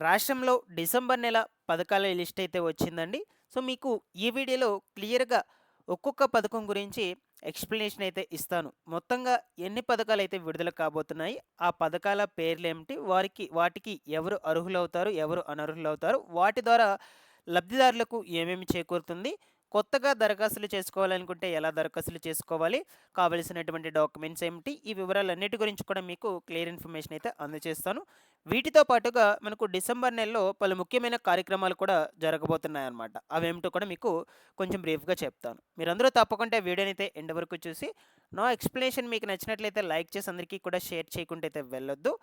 రాష్ట్రంలో డిసెంబర్ నెల పథకాల లిస్ట్ అయితే వచ్చిందండి. సో, మీకు ఈ వీడియోలో క్లియర్‌గా ఒక్కొక్క పథకం గురించి ఎక్స్‌ప్లనేషన్ అయితే ఇస్తాను. మొత్తంగా ఎన్ని పథకాలైతే విడుదల కాబోతున్నాయి, ఆ పథకాల పేర్లేమిటి, వాటికి ఎవరు అర్హులవుతారు, ఎవరు అనర్హులవుతారు, వాటి ద్వారా లబ్ధిదారులకు ఏమేమి చేకూరుతుంది, కొత్తగా దరఖాస్తులు చేసుకోవాలనుకుంటే ఎలా దరఖాస్తులు చేసుకోవాలి, కావలసినటువంటి డాక్యుమెంట్స్ ఏమిటి, ఈ వివరాలన్నిటి గురించి కూడా మీకు క్లియర్ ఇన్ఫర్మేషన్ అయితే అందజేస్తాను. వీటితో పాటుగా మనకు డిసెంబర్ నెలలో పలు ముఖ్యమైన కార్యక్రమాలు కూడా జరగబోతున్నాయన్నమాట. అవేమిటో కూడా మీకు కొంచెం బ్రీఫ్‌గా చెప్తాను. మీరందరూ తప్పకుండా వీడియోనైతే ఎండ్ వరకు చూసి, నా ఎక్స్‌ప్లనేషన్ మీకు నచ్చినట్లయితే లైక్ చేసి అందరికీ కూడా షేర్ చేయకుండా అయితే వెళ్ళొద్దు.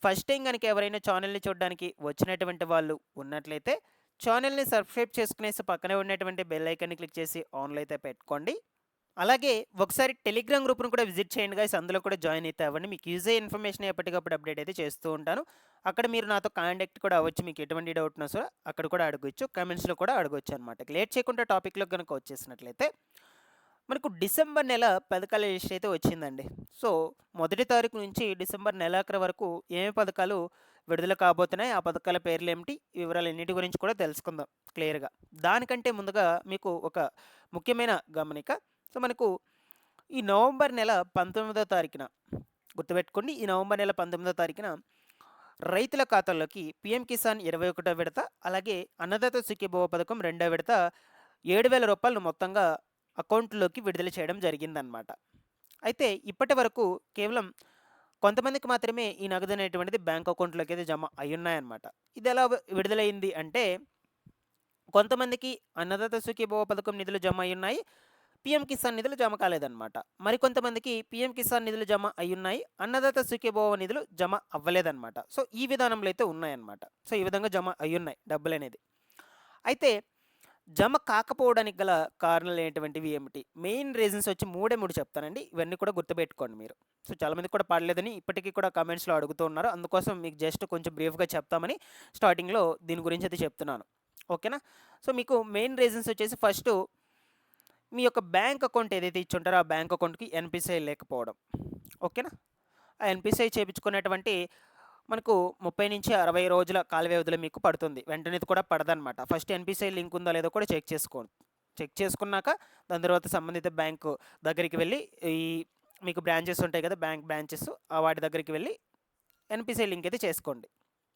ఫస్ట్ టైం గనుక ఎవరైనా ఛానెల్‌ని చూడడానికి వచ్చినటువంటి వాళ్ళు ఉన్నట్లయితే ఛానెల్‌ని సబ్స్క్రైబ్ చేసుకునేసి పక్కనే ఉన్నటువంటి బెల్ ఐకాన్‌ని క్లిక్ చేసి ఆన్‌లో అయితే పెట్టుకోండి. అలాగే ఒకసారి టెలిగ్రామ్ గ్రూప్‌ని కూడా విజిట్ చేయండి గైస్. అందులో కూడా జాయిన్ అయితే అవ్వండి. మీకు యూజ్ అయ్యే ఇన్ఫర్మేషన్ ఎప్పటికప్పుడు అప్డేట్ అయితే చేస్తూ ఉంటాను. అక్కడ మీరు నాతో కాంటాక్ట్ కూడా అవ్వచ్చు. మీకు ఎటువంటి డౌట్ ఉన్నా సరే అక్కడ కూడా అడగొచ్చు. కామెంట్స్‌లో కూడా అడగొచ్చు అనమాట. లేట్ చేయకుండా టాపిక్‌లోకి గనుక వచ్చేసినట్లయితే మనకు డిసెంబర్ నెల పథకాల లిస్ట్ అయితే వచ్చిందండి. సో, మొదటి తారీఖు నుంచి డిసెంబర్ నెలాఖరు వరకు ఏమేమి పథకాలు విడుదల కాబోతున్నాయి, ఆ పథకాల పేర్లేమిటి, ఈ వివరాలన్నిటి గురించి కూడా తెలుసుకుందాం క్లియర్‌గా. దానికంటే ముందుగా మీకు ఒక ముఖ్యమైన గమనిక. సో, మనకు ఈ నవంబర్ నెల 19వ తారీఖున గుర్తుపెట్టుకోండి. ఈ నవంబర్ నెల 19వ తారీఖున రైతుల ఖాతాల్లోకి పీఎం కిసాన్ 21వ విడత, అలాగే అన్నదాత సుఖీభవ పథకం రెండో విడత రూ. 7,000 మొత్తంగా అకౌంట్‌లోకి విడుదల చేయడం జరిగిందనమాట. అయితే ఇప్పటి వరకు కేవలం కొంతమందికి మాత్రమే ఈ నగదు అనేటువంటిది బ్యాంక్ అకౌంట్‌లోకి అయితే జమ అయ్యున్నాయన్నమాట. ఇదెలా విడుదలైంది అంటే కొంతమందికి అన్నదాత సుఖీభవ పథకం నిధులు జమ అయ్యున్నాయి. పీఎం కిసాన్ నిధులు జమ కాలేదన్నమాట. మరికొంతమందికి పీఎం కిసాన్ నిధులు జమ అయ్యున్నాయి. అన్నదాత సుఖీభవ నిధులు జమ అవ్వలేదన్నమాట. సో, ఈ విధానంలో అయితే ఉన్నాయన్నమాట. సో, ఈ విధంగా జమ అయ్యున్నాయి డబ్బులనేది. అయితే జమ కాకపోవడానికి గల కారణాలు ఏంటువంటివి ఏమిటి? మెయిన్ రీజన్స్ వచ్చి మూడే 3 చెప్తానండి. ఇవన్నీ కూడా గుర్తుపెట్టుకోండి మీరు. సో, చాలామందికి కూడా పడలేదని ఇప్పటికి కూడా కామెంట్స్‌లో అడుగుతూ ఉన్నారు. అందుకోసం మీకు జస్ట్ కొంచెం బ్రీఫ్‌గా చెప్తామని స్టార్టింగ్‌లో దీని గురించి అయితే చెప్తున్నాను. ఓకేనా? సో, మీకు మెయిన్ రీజన్స్ వచ్చేసి ఫస్టు మీ యొక్క బ్యాంక్ అకౌంట్ ఏదైతే ఇచ్చుంటారో ఆ బ్యాంక్ అకౌంట్‌కి ఎన్‌పిసిఐ లేకపోవడం. ఓకేనా? ఆ ఎన్‌పిసిఐ చేపించుకునేటువంటి మనకు 30-60 రోజుల కాల వ్యవధిలో మీకు పడుతుంది. వెంటనే కూడా పడదనమాట. ఫస్ట్ ఎన్‌పిసిఐ లింక్ ఉందో లేదో కూడా చెక్ చేసుకోండి. చెక్ చేసుకున్నాక దాని తర్వాత సంబంధిత బ్యాంకు దగ్గరికి వెళ్లి ఈ మీకు బ్రాంచెస్ ఉంటాయి కదా! బ్యాంక్ బ్రాంచెస్ వాటి దగ్గరికి వెళ్లి ఎన్‌పిసిఐ లింక్ అయితే చేసుకోండి.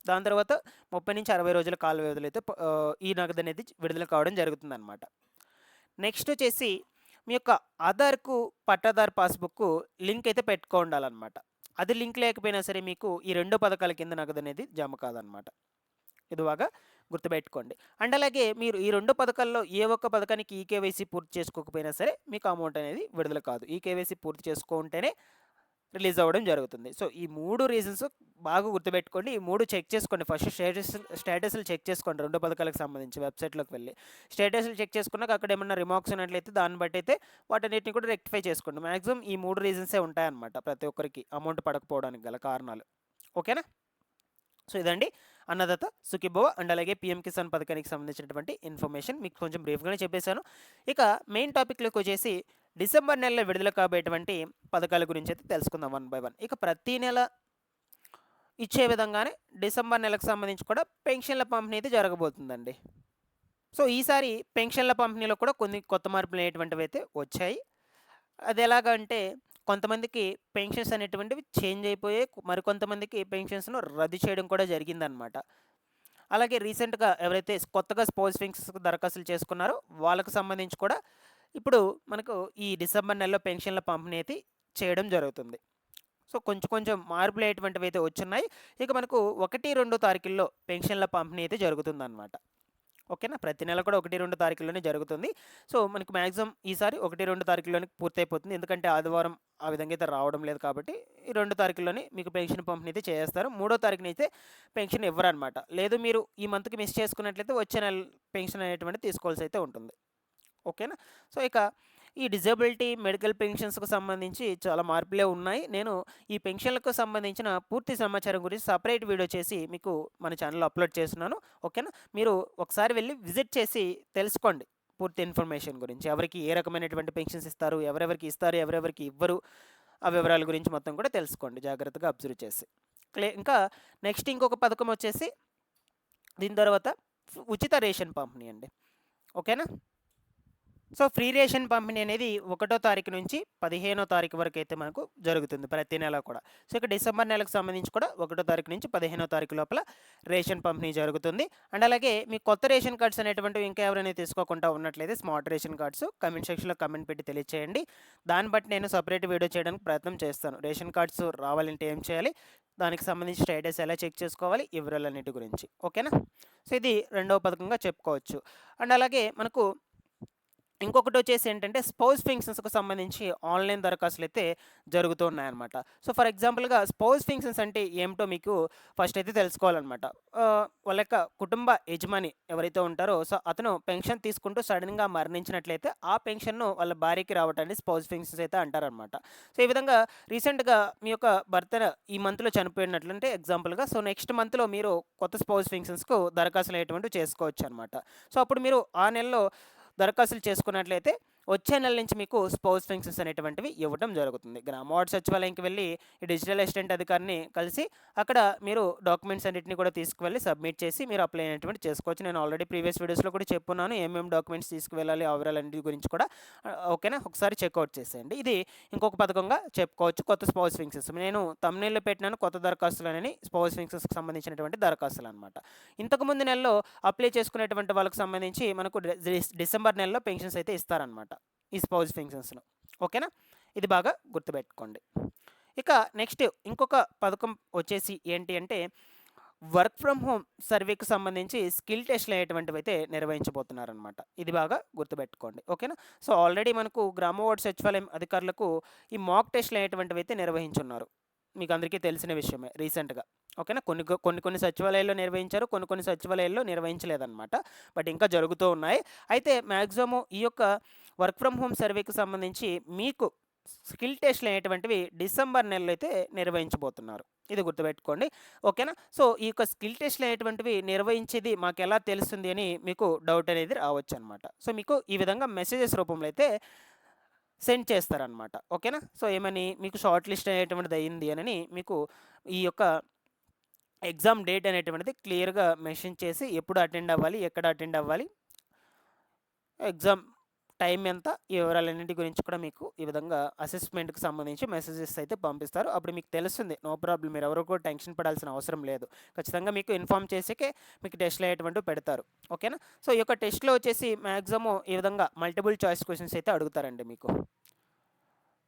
దాని తర్వాత 30-60 రోజుల కాల వ్యవధిలో అయితే ఈ నగదనేది విడుదల కావడం జరుగుతుందనమాట. నెక్స్ట్ వచ్చేసి మీ యొక్క ఆధార్‌కు, పట్టాదారు పాస్‌బుక్కు లింక్ అయితే పెట్టుకోండాలనమాట. అది లింక్ లేకపోయినా సరే మీకు ఈ 2 పథకాల కింద నగదనేది జమ కాదనమాట. ఇది బాగా గుర్తుపెట్టుకోండి. అండ్ అలాగే మీరు ఈ 2 పథకాల్లో ఏ ఒక్క పథకానికి ఈకేవైసీ పూర్తి చేసుకోకపోయినా సరే మీకు అమౌంట్ అనేది విడుదల కాదు. ఈకేవైసీ పూర్తి చేసుకుంటేనే రిలీజ్ అవ్వడం జరుగుతుంది. సో, ఈ 3 రీజన్స్ బాగా గుర్తుపెట్టుకోండి. ఈ 3 చెక్ చేసుకోండి. ఫస్ట్ స్టేటస్‌లు చెక్ చేసుకోండి 2 పథకాలకు సంబంధించి వెబ్‌సైట్‌లోకి వెళ్లి. స్టేటస్‌లు చెక్ చేసుకున్నాక అక్కడ ఏమన్నా రిమార్క్స్ ఉన్నట్లయితే దాన్ని బట్టి అయితే వాటన్నిటిని కూడా రెక్టిఫై చేసుకోండి. మాక్సిమం ఈ 3 రీజన్సే ఉంటాయన్నమాట ప్రతి ఒక్కరికి అమౌంట్ పడకపోవడానికి గల కారణాలు. ఓకేనా? సో, ఇదండి అన్నదాత సుఖీభవ అండ్ అలాగే పీఎం కిసాన్ పథకానికి సంబంధించినటువంటి ఇన్ఫర్మేషన్ మీకు కొంచెం బ్రీఫ్‌గానే చెప్పేశాను. ఇక మెయిన్ టాపిక్‌లోకి వచ్చేసి డిసెంబర్ నెలలో విడుదల కాబోయేటువంటి పథకాల గురించి అయితే తెలుసుకుందాం వన్ బై వన్. ఇక ప్రతి నెల ఇచ్చే విధంగానే డిసెంబర్ నెలకు సంబంధించి కూడా పెన్షన్ల పంపిణీ అయితే జరగబోతుందండి. సో, ఈసారి పెన్షన్ల పంపిణీలో కూడా కొన్ని కొత్త మార్పులు అనేటువంటివి అయితే వచ్చాయి. అది ఎలాగంటే కొంతమందికి పెన్షన్స్ అనేటువంటివి చేంజ్ అయిపోయాయి. మరికొంతమందికి పెన్షన్స్‌ను రద్దు చేయడం కూడా జరిగిందనమాట. అలాగే రీసెంట్‌గా ఎవరైతే కొత్తగా స్పౌస్ ఫింక్స్‌కి దరఖాస్తులు చేసుకున్నారో వాళ్ళకి సంబంధించి కూడా ఇప్పుడు మనకు ఈ డిసెంబర్ నెలలో పెన్షన్ల పంపిణీ అయితే చేయడం జరుగుతుంది. సో, కొంచెం కొంచెం మార్పులనేటువంటివి అయితే వచ్చున్నాయి. ఇక మనకు 1, 2 తారీఖుల్లో పెన్షన్ల పంపిణీ అయితే జరుగుతుందనమాట. ఓకేనా? ప్రతి నెల కూడా 1, 2 తారీఖుల్లోనే జరుగుతుంది. సో, మనకి మాక్సిమం ఈసారి 1, 2 తారీఖుల్లోనే పూర్తయిపోతుంది. ఎందుకంటే ఆదివారం ఆ విధంగా అయితే రావడం లేదు కాబట్టి ఈ 2 తారీఖుల్లోనే మీకు పెన్షన్ పంపిణీ అయితే చేసేస్తారు. మూడో తారీఖునైతే పెన్షన్ ఇవ్వరనమాట. లేదు మీరు ఈ మంత్‌కి మిస్ చేసుకున్నట్లయితే వచ్చే నెల పెన్షన్ అనేటువంటిది తీసుకోవాల్సి అయితే ఉంటుంది. ఓకేనా? సో, ఇక ఈ డిజేబిలిటీ, మెడికల్ పెన్షన్స్‌కు సంబంధించి చాలా మార్పులే ఉన్నాయి. నేను ఈ పెన్షన్‌లకు సంబంధించిన పూర్తి సమాచారం గురించి సెపరేట్ వీడియో చేసి మీకు మన ఛానెల్‌లో అప్‌లోడ్ చేస్తున్నాను. ఓకేనా? మీరు ఒకసారి వెళ్లి విజిట్ చేసి తెలుసుకోండి పూర్తి ఇన్ఫర్మేషన్ గురించి. ఎవరికి ఏ రకమైనటువంటి పెన్షన్స్ ఇస్తారు, ఎవరెవరికి ఇస్తారు, ఎవరెవరికి ఇవ్వరు, ఆ వివరాల గురించి మొత్తం కూడా తెలుసుకోండి జాగ్రత్తగా అబ్జర్వ్ చేసి. ఇంకా నెక్స్ట్ ఇంకొక పథకం వచ్చేసి దీని తర్వాత ఉచిత రేషన్ పంపిణీ అండి. ఓకేనా? సో, ఫ్రీ రేషన్ పంపిణీ అనేది 1 తారీఖు నుంచి 15 తారీఖు వరకైతే మనకు జరుగుతుంది ప్రతి నెల కూడా. సో, ఇక డిసెంబర్ నెలకు సంబంధించి కూడా 1 తారీఖు నుంచి 15 తారీఖు లోపల రేషన్ పంపిణీ జరుగుతుంది. అండ్ అలాగే మీ కొత్త రేషన్ కార్డ్స్ అనేటువంటివి ఇంకా ఎవరైనా తీసుకోకుండా ఉన్నట్లయితే స్మార్ట్ రేషన్ కార్డ్స్ కమెంట్ సెక్షన్‌లో కమెంట్ పెట్టి తెలియచేయండి. దాన్ని బట్టి నేను సెపరేట్ వీడియో చేయడానికి ప్రయత్నం చేస్తాను. రేషన్ కార్డ్స్ రావాలంటే ఏం చేయాలి? దానికి సంబంధించి స్టేటస్ ఎలా చెక్ చేసుకోవాలి? ఈ వివరాలన్నిటి గురించి. ఓకేనా? సో, ఇది రెండవ పథకంగా చెప్పుకోవచ్చు. అండ్ అలాగే మనకు ఇంకొకటొచ్చేసి ఏంటంటే స్పౌస్ ఫంక్షన్స్‌కి సంబంధించి ఆన్‌లైన్ దరఖాస్తులైతే జరుగుతూ ఉన్నాయన్నమాట. సో, ఫర్ ఎగ్జాంపుల్‌గా స్పౌస్ ఫంక్షన్స్ అంటే ఏమిటో మీకు ఫస్ట్ అయితే తెలుసుకోవాలన్నమాట. వాళ్ళ యొక్క కుటుంబ యజమాని ఎవరైతే ఉంటారో సో, అతను పెన్షన్ తీసుకుంటూ సడెన్‌గా మరణించినట్లయితే ఆ పెన్షన్‌ను వాళ్ళ భార్యకి రావటాన్ని స్పౌస్ ఫంక్షన్స్ అయితే అంటారన్నమాట. సో, ఈ విధంగా రీసెంట్‌గా మీ యొక్క భర్త ఈ మంత్‌లో చనిపోయినట్లంటే ఎగ్జాంపుల్‌గా సో, నెక్స్ట్ మంత్‌లో మీరు కొత్త స్పౌస్ ఫంక్షన్స్‌కు దరఖాస్తులు అనేటువంటివి చేసుకోవచ్చన్నమాట. సో, అప్పుడు మీరు ఆ నెలలో దరఖాస్తులు చేసుకున్నట్లయితే వచ్చే నెల నుంచి మీకు స్పౌస్ ఫంక్షన్స్ అనేటువంటివి ఇవ్వడం జరుగుతుంది. గ్రామ వార్డు సచివాలయంకి వెళ్ళి ఈ డిజిటల్ అసిస్టెంట్ అధికారిని కలిసి అక్కడ మీరు డాక్యుమెంట్స్ అన్నిటిని కూడా తీసుకువెళ్ళి సబ్మిట్ చేసి మీరు అప్లై అనేటువంటి చేసుకోవచ్చు. నేను ఆల్రెడీ ప్రీవియస్ వీడియోస్‌లో కూడా చెప్పున్నాను. ఏమేమి డాక్యుమెంట్స్ తీసుకువెళ్ళాలి ఆ వివరాలన్నిటి గురించి కూడా. ఓకేనా? ఒకసారి చెక్‌ఔట్ చేసేయండి. ఇది ఇంకొక పథకంగా చెప్పుకోవచ్చు కొత్త స్పౌస్ ఫంక్షన్స్. నేను థంబ్‌నెయిల్‌లో పెట్టినాను కొత్త దరఖాస్తులనని స్పౌస్ ఫంక్షన్స్‌కి సంబంధించినటువంటి దరఖాస్తులనమాట. ఇంతకుముందు నెలలో అప్లై చేసుకునేటువంటి వాళ్ళకి సంబంధించి మనకు డిసెంబర్ నెలలో పెన్షన్స్ అయితే ఇస్తారనమాట. ఈ స్పౌస్ ఫంక్షన్స్‌ను. ఓకేనా? ఇది బాగా గుర్తుపెట్టుకోండి. ఇక నెక్స్ట్ ఇంకొక పథకం వచ్చేసి ఏంటి అంటే వర్క్ ఫ్రమ్ హోమ్ సర్వేకి సంబంధించి స్కిల్ టెస్ట్‌లు అనేటువంటివైతే నిర్వహించబోతున్నారనమాట. ఇది బాగా గుర్తుపెట్టుకోండి. ఓకేనా? సో, ఆల్రెడీ మనకు గ్రామ వార్డు సచివాలయం అధికారులకు ఈ మాక్ టెస్ట్‌లు అనేటువంటివైతే నిర్వహించున్నారు. మీకు అందరికీ తెలిసిన విషయమే రీసెంట్‌గా. ఓకేనా? కొన్ని సచివాలయాల్లో నిర్వహించారు. కొన్ని సచివాలయాల్లో నిర్వహించలేదన్నమాట. బట్ ఇంకా జరుగుతూ ఉన్నాయి. అయితే మాక్సిమం ఈ యొక్క వర్క్ ఫ్రమ్ హోమ్ సర్వేకి సంబంధించి మీకు స్కిల్ టెస్ట్‌లు అనేటువంటివి డిసెంబర్ నెలలో అయితే నిర్వహించబోతున్నారు. ఇది గుర్తుపెట్టుకోండి. ఓకేనా? సో, ఈ యొక్క స్కిల్ టెస్ట్‌లు అనేటువంటివి నిర్వహించేది మాకెలా తెలుస్తుంది అని మీకు డౌట్ అనేది రావచ్చనమాట. సో, మీకు ఈ విధంగా మెసేజెస్ రూపంలో అయితే సెండ్ చేస్తారనమాట. ఓకేనా? సో, ఏమని మీకు షార్ట్ లిస్ట్ అనేటువంటిది అయింది అనని మీకు ఈ యొక్క ఎగ్జామ్ డేట్ అనేటువంటిది క్లియర్‌గా మెన్షన్ చేసి ఎప్పుడు అటెండ్ అవ్వాలి, ఎక్కడ అటెండ్ అవ్వాలి, ఎగ్జామ్ టైం ఎంత, ఈ వివరాలన్నింటి గురించి కూడా మీకు ఈ విధంగా అసెస్మెంట్‌కి సంబంధించి మెసేజెస్ అయితే పంపిస్తారు. అప్పుడు మీకు తెలుస్తుంది. నో ప్రాబ్లమ్ మీరెవరు కూడా టెన్షన్ పడాల్సిన అవసరం లేదు. ఖచ్చితంగా మీకు ఇన్ఫార్మ్ చేసాకే మీకు టెస్ట్‌లు అనేటువంటివి పెడతారు. ఓకేనా? సో, ఈ యొక్క టెస్ట్‌లో వచ్చేసి మాక్సిమం ఈ విధంగా మల్టిపుల్ చాయిస్ క్వెషన్స్ అయితే అడుగుతారండి మీకు.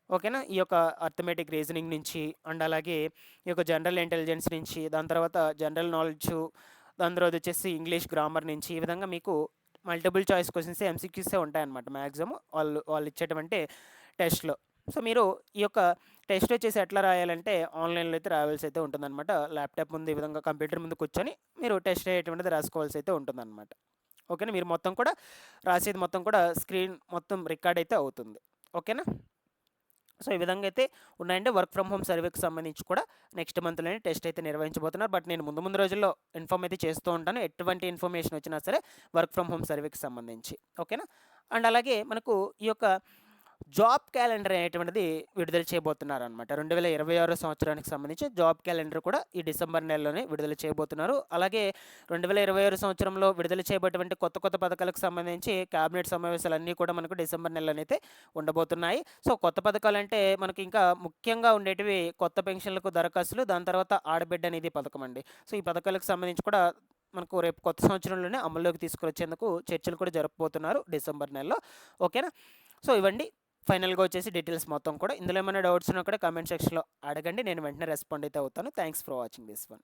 ఓకేనా? ఈ యొక్క అర్థమెటిక్ రీజనింగ్ నుంచి అండ్ అలాగే ఈ యొక్క జనరల్ ఇంటెలిజెన్స్ నుంచి, దాని తర్వాత జనరల్ నాలెడ్జు, దాని తర్వాత వచ్చేసి ఇంగ్లీష్ గ్రామర్ నుంచి ఈ విధంగా మీకు మల్టిపుల్ చాయిస్ క్వెషన్స్ ఎంసీక్యూసే ఉంటాయన్నమాట మాక్సిమం వాళ్ళు ఇచ్చేటువంటి టెస్ట్‌లో. సో, మీరు ఈ యొక్క టెస్ట్ వచ్చేసి ఎట్లా రాయాలంటే ఆన్‌లైన్‌లో అయితే రాయాల్సి అయితే ఉంటుందన్నమాట. ల్యాప్‌టాప్ ముందు ఈ విధంగా కంప్యూటర్ ముందు కూర్చొని మీరు టెస్ట్ అనేటువంటిది రాసుకోవాల్సి అయితే ఉంటుందన్నమాట. ఓకేనా? మీరు మొత్తం కూడా రాసేది మొత్తం కూడా స్క్రీన్ మొత్తం రికార్డ్ అయితే అవుతుంది. ఓకేనా? సో, ఈ విధంగా అయితే ఉన్నాయండి. వర్క్ ఫ్రమ్ హోమ్ సర్వేకి సంబంధించి కూడా నెక్స్ట్ మంత్‌లోనే టెస్ట్ అయితే నిర్వహించబోతున్నారు. బట్ నేను ముందు రోజుల్లో ఇన్ఫార్మ్ అయితే చేస్తూ ఉంటాను. ఎటువంటి ఇన్ఫర్మేషన్ వచ్చినా సరే వర్క్ ఫ్రమ్ హోమ్ సర్వేకి సంబంధించి. ఓకేనా? అండ్ అలాగే మనకు ఈ యొక్క జాబ్ క్యాలెండర్ అనేటువంటిది విడుదల చేయబోతున్నారనమాట. 2026 సంవత్సరానికి సంబంధించి జాబ్ క్యాలెండర్ కూడా ఈ డిసెంబర్ నెలలోనే విడుదల చేయబోతున్నారు. అలాగే 2026 సంవత్సరంలో విడుదల చేయబోయేటువంటి కొత్త పథకాలకు సంబంధించి క్యాబినెట్ సమావేశాలన్నీ కూడా మనకు డిసెంబర్ నెలలోనైతే ఉండబోతున్నాయి. సో, కొత్త పథకాలంటే మనకి ఇంకా ముఖ్యంగా ఉండేటివి కొత్త పెన్షన్లకు దరఖాస్తులు, దాని తర్వాత ఆడబిడ్డ నిధి పథకం అండి. సో, ఈ పథకాలకు సంబంధించి కూడా మనకు రేపు కొత్త సంవత్సరంలోనే అమల్లోకి తీసుకొచ్చేందుకు చర్చలు కూడా జరపబోతున్నారు డిసెంబర్ నెలలో. ఓకేనా? సో, ఇవండి ఫైనల్‌గా వచ్చేసి డీటెయిల్స్ మొత్తం కూడా. ఇందులో ఏమైనా డౌట్స్ ఉన్నా కూడా కామెంట్ సెక్షన్‌లో అడగండి. నేను వెంటనే రెస్పాండ్ అయితే అవుతాను. Thanks for watching this one.